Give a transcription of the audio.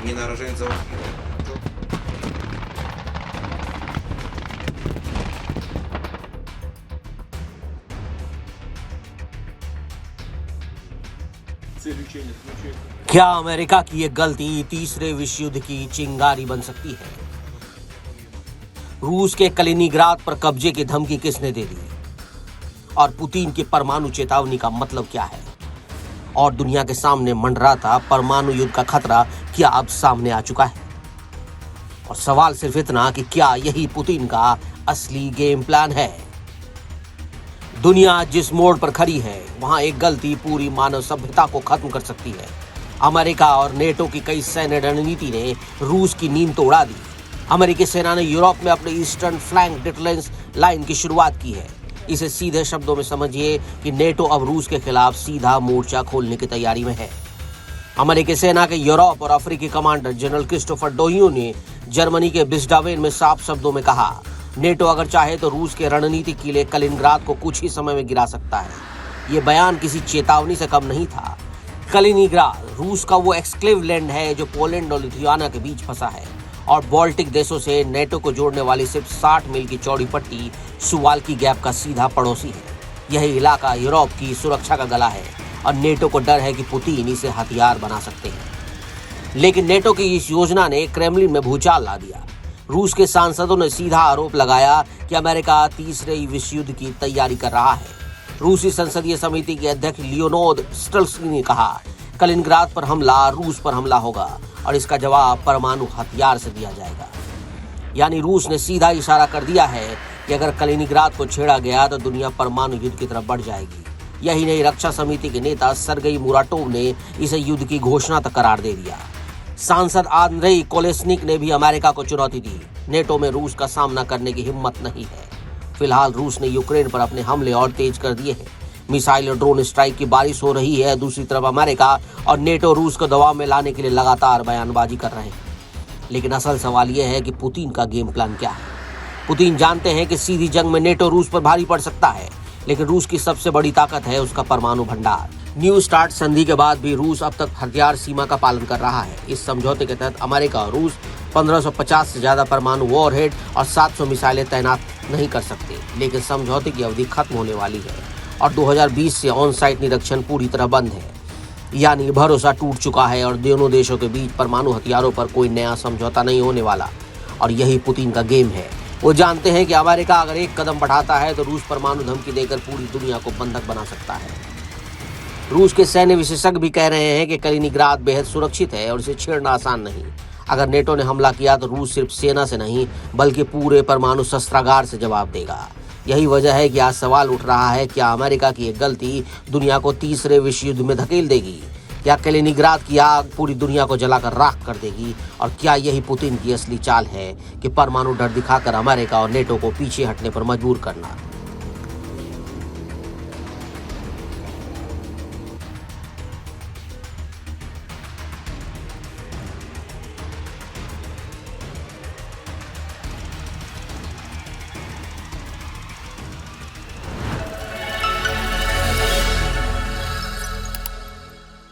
Мина рожает завод. क्या अमेरिका की ये गलती तीसरे विश्व युद्ध की चिंगारी बन सकती है? रूस के कलिनिग्राद पर कब्जे की धमकी किसने दे दी? और पुतिन की परमाणु चेतावनी का मतलब क्या है? और दुनिया के सामने मंडराता परमाणु युद्ध का खतरा क्या अब सामने आ चुका है? और सवाल सिर्फ इतना कि क्या यही पुतिन का असली गेम प्लान है? दुनिया जिस मोड़ पर खड़ी है वहां एक गलती पूरी मानव सभ्यता को खत्म कर सकती है। अमेरिका और नेटो की कई सैन्य रणनीति ने रूस की नींद तो उड़ा दी। अमेरिकी सेना ने यूरोप में अपने ईस्टर्न फ्लैंक डिफेंस लाइन की शुरुआत की है। इसे सीधे शब्दों में समझिए कि नेटो अब रूस के खिलाफ सीधा मोर्चा खोलने की तैयारी में है। अमेरिकी सेना के यूरोप और अफ्रीकी कमांडर जनरल क्रिस्टोफर डोहियो ने जर्मनी के बिस्डावेन में साफ शब्दों में कहा, नेटो अगर चाहे तो रूस के रणनीतिक किले कलिनिग्राद को कुछ ही समय में गिरा सकता है। ये बयान किसी चेतावनी से कम नहीं था। कलिनिग्राद रूस का वो एक्सक्लेव लैंड है जो पोलैंड और लिथुआनिया के बीच फंसा है और बाल्टिक देशों से नेटो को जोड़ने वाली सिर्फ 60 मील की चौड़ी पट्टी सुवाल्की गैप का सीधा पड़ोसी है। यही इलाका यूरोप की सुरक्षा का गला है और नेटो को डर है कि पुतिन इसे हथियार बना सकते हैं। लेकिन नेटो की इस योजना ने क्रेमलिन में भूचाल ला दिया। रूस के सांसदों ने सीधा आरोप लगाया कि अमेरिका तीसरे विश्व युद्ध की तैयारी कर रहा है। रूसी संसदीय समिति के अध्यक्ष लियोनोद स्टल्स्की ने कहा, कलिनिग्राद पर हमला रूस पर हमला होगा और इसका जवाब परमाणु हथियार से दिया जाएगा। यानी रूस ने सीधा इशारा कर दिया है कि अगर कलिनिग्राद को छेड़ा गया तो दुनिया परमाणु युद्ध की तरफ बढ़ जाएगी। यही नहीं, रक्षा समिति के नेता सरगेई मुराटोव ने इसे युद्ध की घोषणा तक करार दे दिया। सांसद आंद्रेई कोलेस्निक ने भी अमेरिका को चुनौती दी। नेटो में रूस का सामना करने की हिम्मत नहीं है। फिलहाल रूस ने यूक्रेन पर अपने हमले और तेज कर दिए हैं। मिसाइल और ड्रोन स्ट्राइक की बारिश हो रही है। दूसरी तरफ अमेरिका और नेटो रूस को दबाव में लाने के लिए लगातार बयानबाजी कर रहे हैं। लेकिन असल सवाल यह है कि पुतिन का गेम प्लान क्या है? पुतिन जानते हैं कि सीधी जंग में नेटो रूस पर भारी पड़ सकता है, लेकिन रूस की सबसे बड़ी ताकत है उसका परमाणु भंडार। न्यू स्टार्ट संधि के बाद भी रूस अब तक हथियार सीमा का पालन कर रहा है। इस समझौते के तहत अमेरिका और रूस 1550 से ज्यादा परमाणु वॉरहेड और 700 मिसाइलें तैनात नहीं कर सकते। लेकिन समझौते की अवधि खत्म होने वाली है और 2020 से ऑन साइट निरीक्षण पूरी तरह बंद है। यानी भरोसा टूट चुका है और दोनों देशों के बीच परमाणु हथियारों पर कोई नया समझौता नहीं होने वाला। और यही पुतिन का गेम है। वो जानते हैं कि अमेरिका अगर एक कदम बढ़ाता है तो रूस परमाणु धमकी देकर पूरी दुनिया को बंधक बना सकता है। रूस के सैन्य विशेषज्ञ भी कह रहे हैं कि कलिनिग्राद बेहद सुरक्षित है और इसे छेड़ना आसान नहीं। अगर नेटो ने हमला किया तो रूस सिर्फ सेना से नहीं बल्कि पूरे परमाणु शस्त्रागार से जवाब देगा। यही वजह है कि आज सवाल उठ रहा है, क्या अमेरिका की एक गलती दुनिया को तीसरे विश्व युद्ध में धकेल देगी? क्या कलिनिग्राद की आग पूरी दुनिया को जलाकर राख कर देगी? और क्या यही पुतिन की असली चाल है कि परमाणु डर दिखाकर अमेरिका और नेटो को पीछे हटने पर मजबूर करना?